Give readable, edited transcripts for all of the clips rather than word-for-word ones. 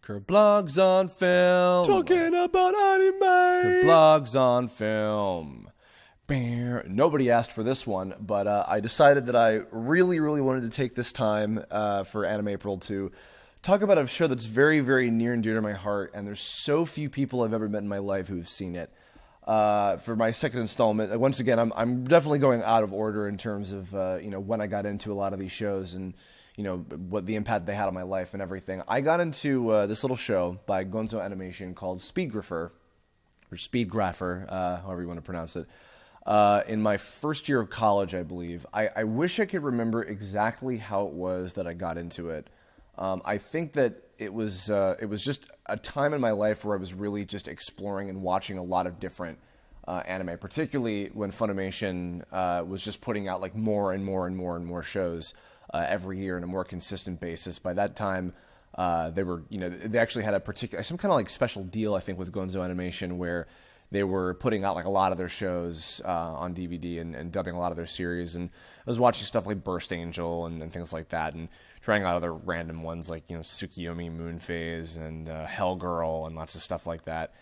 Kirblog's on film. Talking about anime. Kirblog's on film. Nobody asked for this one, but I decided that I really wanted to take this time for Anime April to talk about a show that's very, very near and dear to my heart, and there's so few people I've ever met in my life who've seen it. For my second installment, once again, I'm definitely going out of order in terms of when I got into a lot of these shows and what the impact they had on my life and everything. I got into this little show by Gonzo Animation called Speedgrapher, or Speedgrapher, however you want to pronounce it. In my first year of college, I believe. I wish I could remember exactly how it was that I got into it. I think that it was just a time in my life where I was really just exploring and watching a lot of different anime, particularly when Funimation was just putting out like more and more shows every year on a more consistent basis. By that time, they actually had some kind of like special deal, I think, with Gonzo Animation where they were putting out like a lot of their shows on DVD and dubbing a lot of their series. And I was watching stuff like Burst Angel and things like that, and trying out other random ones like Tsukiyomi Moon Phase and Hell Girl and lots of stuff like that.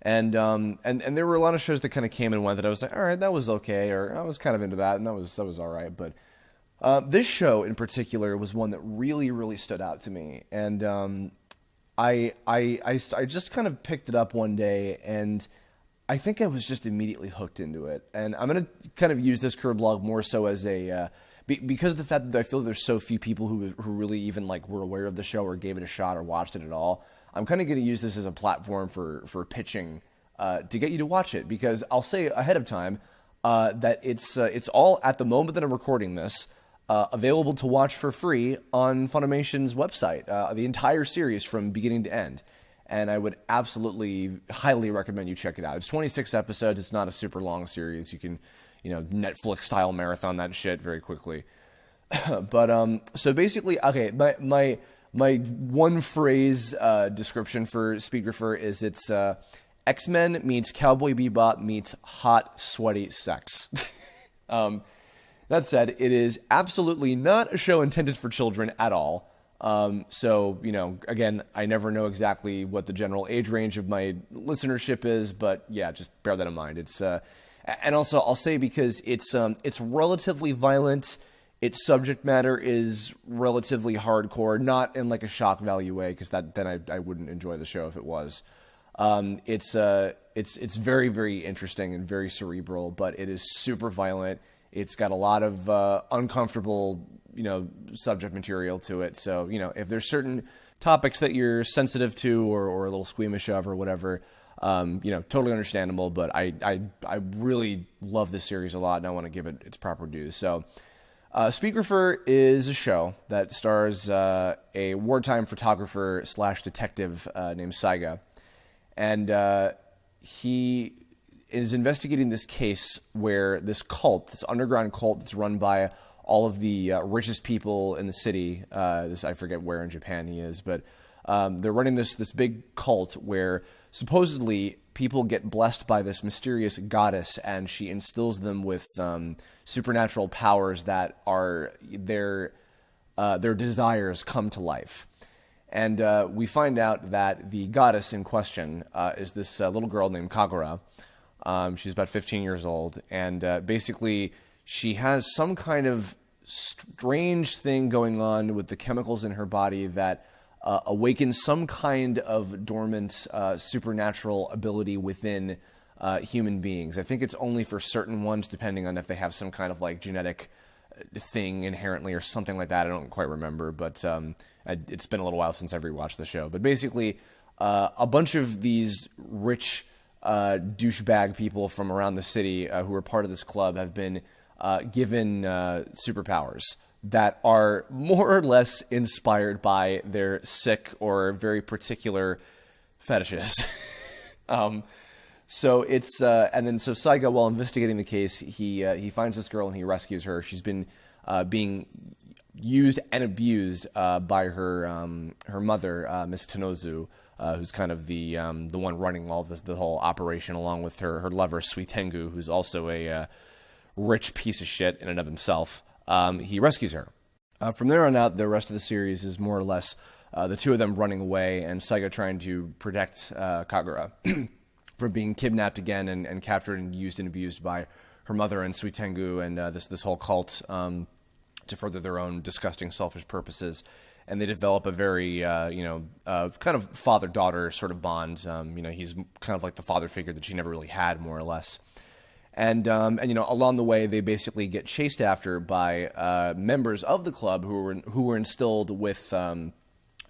And there were a lot of shows that kind of came and went that I was like, all right, that was okay, or I was kind of into that, and that was all right. But this show in particular was one that really stood out to me, and I just kind of picked it up one day, and I think I was just immediately hooked into it. And I'm going to kind of use this Kirblog more so as a because of the fact that I feel there's so few people who really even like were aware of the show or gave it a shot or watched it at all. I'm kind of going to use this as a platform for pitching to get you to watch it, because I'll say ahead of time that it's all, at the moment that I'm recording this, available to watch for free on Funimation's website, the entire series from beginning to end. And I would absolutely highly recommend you check it out. It's 26 episodes. It's not a super long series. You can, Netflix style marathon that shit very quickly. But so basically, okay, my one phrase description for Speedgrapher is it's X-Men meets Cowboy Bebop meets hot sweaty sex. That said, it is absolutely not a show intended for children at all. So, again, I never know exactly what the general age range of my listenership is, but yeah, just bear that in mind. It's, and also I'll say, because it's relatively violent, its subject matter is relatively hardcore, not in like a shock value way, because then I wouldn't enjoy the show if it was. It's very, very interesting and very cerebral, but it is super violent. It's got a lot of, uncomfortable, subject material to it. So, if there's certain topics that you're sensitive to or a little squeamish of or whatever, totally understandable. But I really love this series a lot, and I want to give it its proper due. So, Speedgrapher is a show that stars a wartime photographer / detective named Saiga, and he is investigating this case where this underground cult that's run by all of the richest people in the city. I forget where in Japan he is, but they're running this big cult where supposedly people get blessed by this mysterious goddess, and she instills them with supernatural powers that are their desires come to life. And we find out that the goddess in question is this little girl named Kagura. She's about 15 years old, and basically she has some kind of strange thing going on with the chemicals in her body that awakens some kind of dormant supernatural ability within human beings. I think it's only for certain ones, depending on if they have some kind of like genetic thing inherently or something like that. I don't quite remember, but it's been a little while since I've rewatched the show. But basically, a bunch of these rich douchebag people from around the city who are part of this club have been given superpowers that are more or less inspired by their sick or very particular fetishes. So it's and then Saiga, while investigating the case, he finds this girl and he rescues her. She's been being used and abused by her mother, Miss Tenozu, who's kind of the one running all this, the whole operation, along with her lover Suitengu, who's also a rich piece of shit in and of himself. He rescues her. From there on out, the rest of the series is more or less the two of them running away, and Saiga trying to protect Kagura from being kidnapped again and captured and used and abused by her mother and Suitengu and this whole cult to further their own disgusting, selfish purposes. And they develop a very, kind of father-daughter sort of bond. He's kind of like the father figure that she never really had, more or less. And along the way, they basically get chased after by members of the club who were instilled with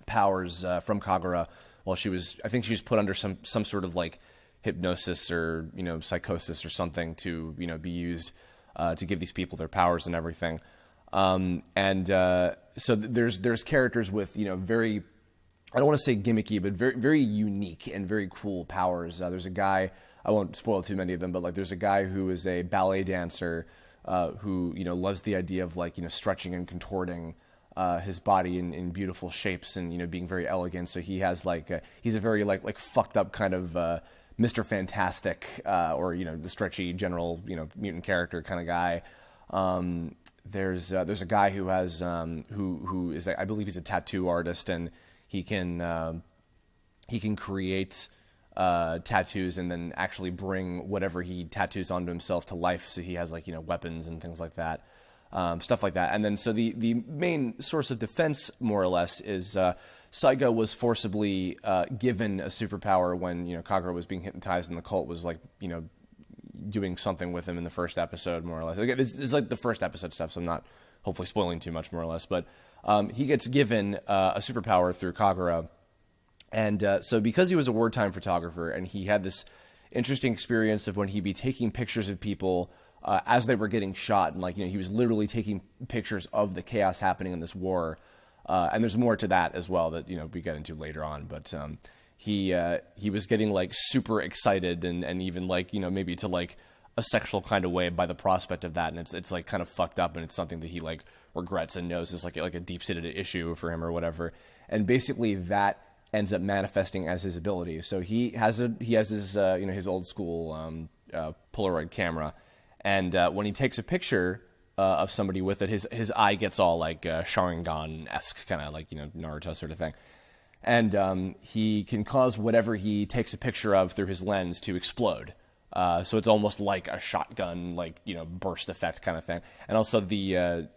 powers from Kagura while I think she was put under some sort of like hypnosis or, psychosis or something to, be used to give these people their powers and everything. So there's characters with, very, I don't want to say gimmicky, but very, very unique and very cool powers. There's a guy, I won't spoil too many of them, but like there's a guy who is a ballet dancer, who, loves the idea of like, stretching and contorting, his body in beautiful shapes and, being very elegant. So he has like, he's a very like fucked up kind of, Mr. Fantastic, or, the stretchy general, mutant character kind of guy. There's a guy who has who is, I believe he's a tattoo artist, and he can create tattoos and then actually bring whatever he tattoos onto himself to life. So he has like weapons and things like that, stuff like that. And then so the main source of defense, more or less, is Saiga was forcibly given a superpower when Kagura was being hypnotized and the cult was like doing something with him in the first episode, more or less. Okay, this is like the first episode stuff, so I'm not hopefully spoiling too much, more or less. But he gets given a superpower through Kagura. And so because he was a wartime photographer and he had this interesting experience of when he'd be taking pictures of people as they were getting shot, and like, he was literally taking pictures of the chaos happening in this war. And there's more to that as well that, we get into later on. But he was getting like super excited and even like, maybe to like a sexual kind of way by the prospect of that. And it's like kind of fucked up, and it's something that he like regrets and knows is like a deep-seated issue for him or whatever. And basically that ends up manifesting as his ability. So he has his, his old school Polaroid camera. And when he takes a picture of somebody with it, his eye gets all like Sharingan-esque, kind of like, Naruto sort of thing. And he can cause whatever he takes a picture of through his lens to explode. So it's almost like a shotgun, like, burst effect kind of thing. And also the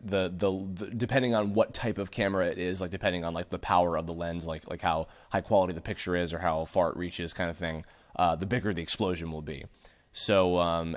depending on what type of camera it is, like depending on like the power of the lens, like how high quality the picture is or how far it reaches kind of thing, the bigger the explosion will be. So,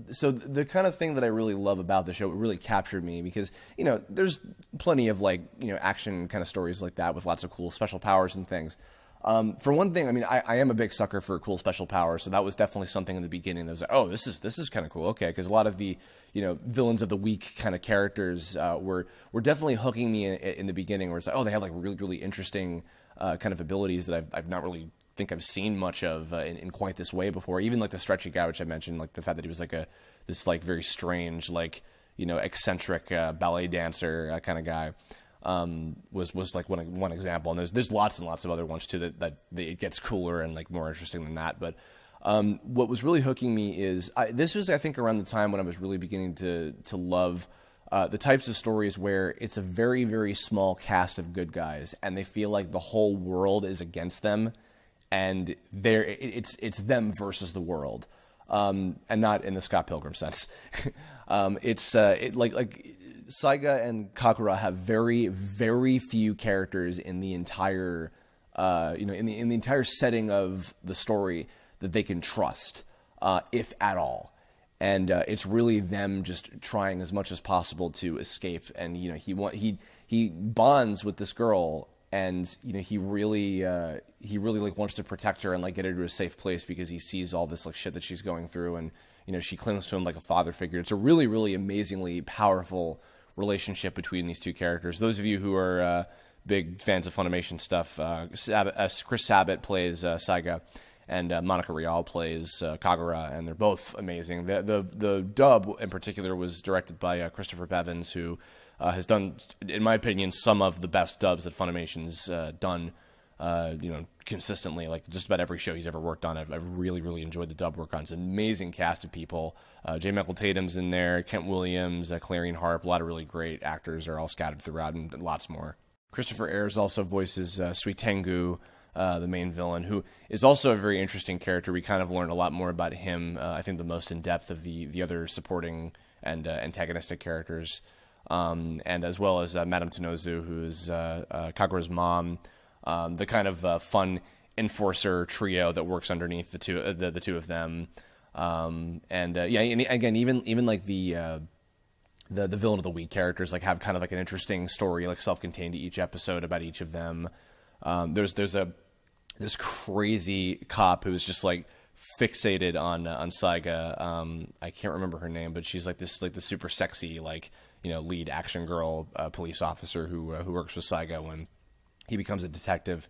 so the kind of thing that I really love about the show, it really captured me because, there's plenty of like, action kind of stories like that with lots of cool special powers and things. For one thing, I mean, I am a big sucker for cool special powers, so that was definitely something in the beginning that was like, oh, this is kind of cool, okay, because a lot of the, villains of the week kind of characters were definitely hooking me in the beginning, where it's like, oh, they have like really, really interesting kind of abilities that I've not really think I've seen much of in quite this way before. Even like the stretchy guy, which I mentioned, like the fact that he was like this like very strange, like, eccentric ballet dancer kind of guy. Was like one example, and there's lots and lots of other ones too that it gets cooler and like more interesting than that. But what was really hooking me is this was, I think, around the time when I was really beginning to love the types of stories where it's a very, very small cast of good guys and they feel like the whole world is against them, and it's them versus the world, and not in the Scott Pilgrim sense. It's like Saiga and Kagura have very, very few characters in the entire, in the entire setting of the story that they can trust, if at all. And it's really them just trying as much as possible to escape. And he bonds with this girl, and he really like wants to protect her and like get her to a safe place because he sees all this like shit that she's going through, and she clings to him like a father figure. It's a really, really amazingly powerful relationship between these two characters. Those of you who are big fans of Funimation stuff, Chris Sabat plays Saiga, and Monica Rial plays Kagura, and they're both amazing. The dub in particular was directed by Christopher Bevins, who has done, in my opinion, some of the best dubs that Funimation's done, consistently. Like just about every show he's ever worked on, I've really, really enjoyed the dub work on. It's an amazing cast of people. J. Michael Tatum's in there, Kent Williams, Clarion Harp, a lot of really great actors are all scattered throughout, and lots more. Christopher Ayers also voices Sweet Tengu, the main villain, who is also a very interesting character. We kind of learned a lot more about him, I think the most in depth of the other supporting and antagonistic characters, and as well as Madame Tenozu, who is Kagura's mom, the kind of fun enforcer trio that works underneath the two of them, and again, even like the villain of the week characters like have kind of like an interesting story, like self-contained to each episode about each of them. There's this crazy cop who's just like fixated on Saiga. I can't remember her name, but she's like the super sexy lead action girl police officer who works with Saiga when he becomes a detective.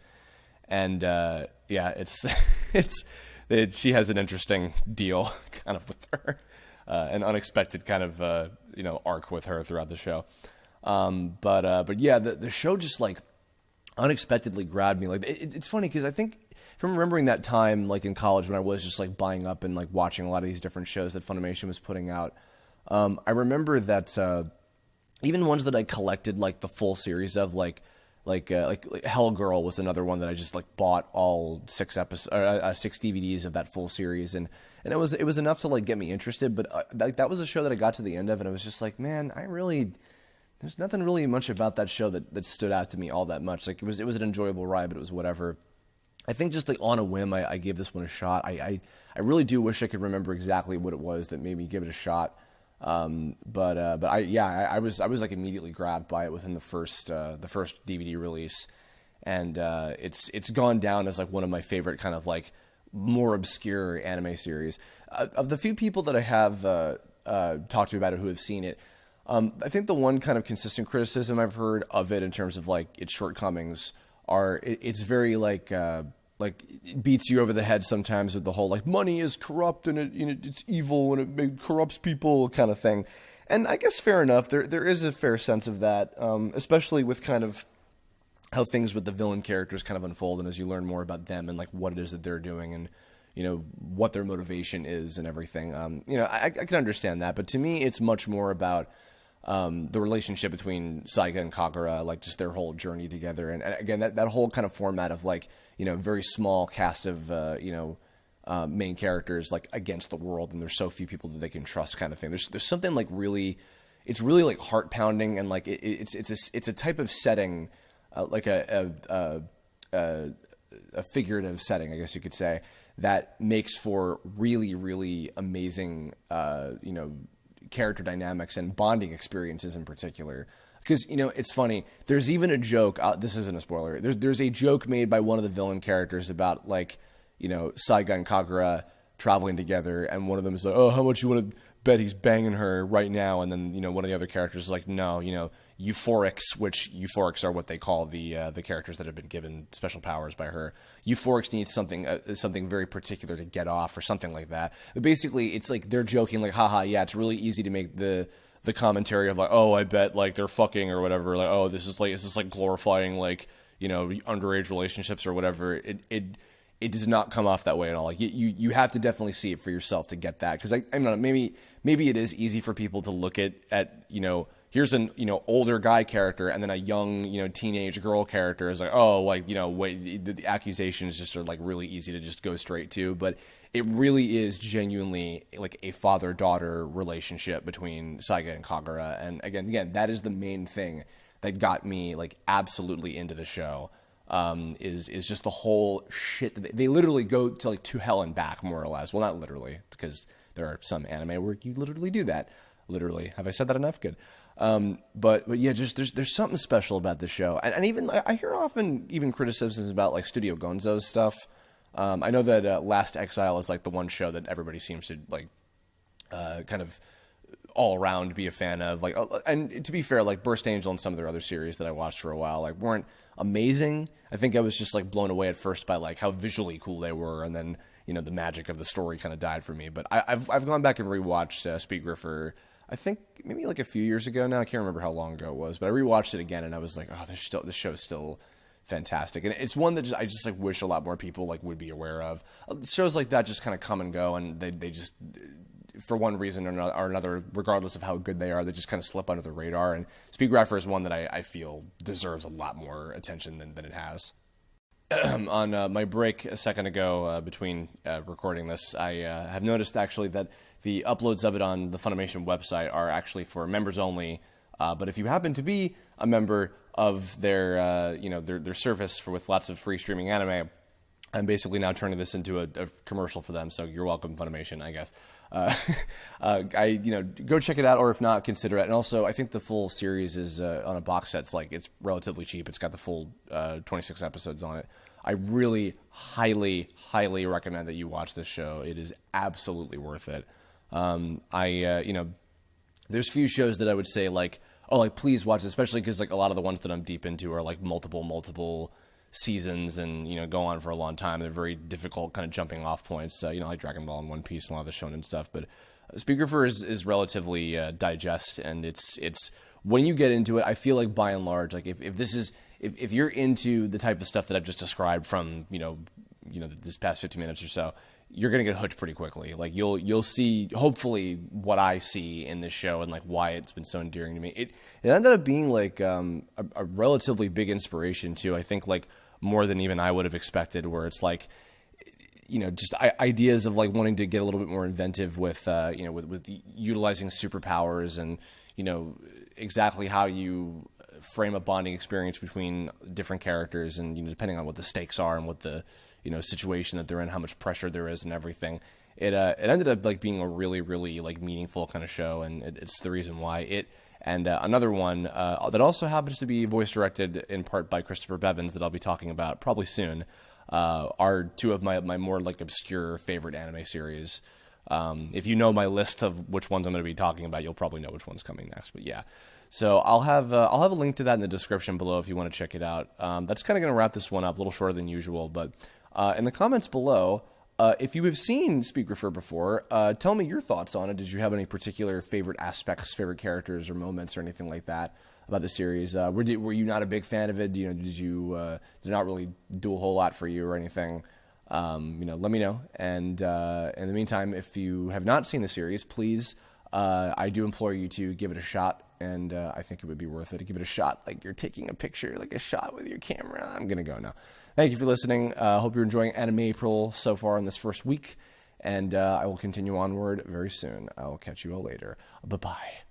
And it's she has an interesting deal kind of with her, an unexpected kind of arc with her throughout the show. But yeah, the show just like unexpectedly grabbed me. Like it's funny because I think from remembering that time like in college when I was just like buying up and like watching a lot of these different shows that Funimation was putting out, I remember that even ones that I collected like the full series of like Hell Girl was another one that I just like bought all 6 DVDs of that full series, and it was enough to like get me interested. But that was a show that I got to the end of, and I was just like, man, there's nothing really much about that show that stood out to me all that much. Like it was an enjoyable ride, but it was whatever. I think just like on a whim, I gave this one a shot. I really do wish I could remember exactly what it was that made me give it a shot. But I was like immediately grabbed by it within the first DVD release, and it's gone down as like one of my favorite kind of like more obscure anime series. Of the few people that I have talked to about it who have seen it, I think the one kind of consistent criticism I've heard of it in terms of like its shortcomings are it's very like it beats you over the head sometimes with the whole like money is corrupt and it's evil and it corrupts people kind of thing. And I guess fair enough. There is a fair sense of that, especially with kind of how things with the villain characters kind of unfold, and as you learn more about them and like what it is that they're doing and what their motivation is and everything. I can understand that, but to me, it's much more about the relationship between Saiga and Kagura, like just their whole journey together. And again, that whole kind of format of like, very small cast of, main characters like against the world. And there's so few people that they can trust kind of thing. There's something like it's really like heart pounding. And like, it's a type of setting, like a figurative setting, I guess you could say, that makes for really, really amazing, character dynamics and bonding experiences in particular. Because, it's funny. There's even a joke. This isn't a spoiler. There's a joke made by one of the villain characters about, like, Saiga and Kagura traveling together. And one of them is like, oh, how much you want to bet he's banging her right now? And then, one of the other characters is like, no, euphorics, which euphorics are what they call the characters that have been given special powers by her. Euphorics need something very particular to get off or something like that. But basically, it's like they're joking like, haha, yeah, it's really easy to make the commentary of like, oh, I bet like they're fucking or whatever. Like, oh, is this like glorifying like, underage relationships or whatever. It does not come off that way at all. Like you have to definitely see it for yourself to get that. Cause I don't know, maybe it is easy for people to look at, here's an, older guy character and then a young, teenage girl character is like, oh, like, wait, the accusations just are like really easy to just go straight to, but it really is genuinely like a father-daughter relationship between Saiga and Kagura. And again, that is the main thing that got me like absolutely into the show, is just the whole shit. They literally go to like to hell and back, more or less. Well, not literally, because there are some anime where you literally do that. Literally. Have I said that enough? Good. But yeah, just there's something special about the show, and even I hear often even criticisms about like Studio Gonzo's stuff. I know that Last Exile is like the one show that everybody seems to like, kind of all around be a fan of. Like, and to be fair, like Burst Angel and some of their other series that I watched for a while like weren't amazing. I think I was just like blown away at first by like how visually cool they were, and then the magic of the story kind of died for me. But I've gone back and rewatched Speed Griffer. I think maybe like a few years ago now. I can't remember how long ago it was, but I rewatched it again and I was like, oh, this show is still fantastic. And it's one that I just like wish a lot more people like would be aware of. Shows like that just kind of come and go, and they just for one reason or another, regardless of how good they are, they just kind of slip under the radar. And Speedgrapher is one that I feel deserves a lot more attention than it has. On my break a second ago between recording this, I have noticed actually that the uploads of it on the Funimation website are actually for members only. But if you happen to be a member of their service with lots of free streaming anime, I'm basically now turning this into a commercial for them. So you're welcome, Funimation, I guess. Go check it out, or if not, consider it. And also, I think the full series is on a box set. It's relatively cheap. It's got the full 26 episodes on it. I really highly recommend that you watch this show. It is absolutely worth it. There's few shows that I would say please watch it, especially because a lot of the ones that I'm deep into are multiple seasons and go on for a long time. They're very difficult kind of jumping off points, like Dragon Ball and One Piece and a lot of the shonen stuff. But Speedgrapher is relatively digest, and it's when you get into it, I feel like by and large, if you're into the type of stuff that I've just described from this past 15 minutes or so, you're gonna get hooked pretty quickly. You'll see hopefully what I see in this show and why it's been so endearing to me. It ended up being a relatively big inspiration too. I think more than even I would have expected. Where it's just ideas of wanting to get a little bit more inventive with with utilizing superpowers and exactly how you frame a bonding experience between different characters and depending on what the stakes are and what the situation that they're in, how much pressure there is and everything. It ended up being a really meaningful kind of show, and it's the reason why it. And another one that also happens to be voice directed in part by Christopher Bevins that I'll be talking about probably soon are two of my more obscure favorite anime series. If you know my list of which ones I'm going to be talking about, you'll probably know which one's coming next. But yeah, so I'll have a link to that in the description below if you want to check it out. That's kind of going to wrap this one up, a little shorter than usual. But in the comments below, if you have seen Speedgrapher before, tell me your thoughts on it. Did you have any particular favorite aspects, favorite characters, or moments, or anything like that about the series? Were you not a big fan of it? Did it not really do a whole lot for you or anything? Let me know. And in the meantime, if you have not seen the series, please, I do implore you to give it a shot. And I think it would be worth it to give it a shot. You're taking a picture, a shot with your camera. I'm going to go now. Thank you for listening. Hope you're enjoying Anime April so far in this first week. And I will continue onward very soon. I will catch you all later. Bye-bye.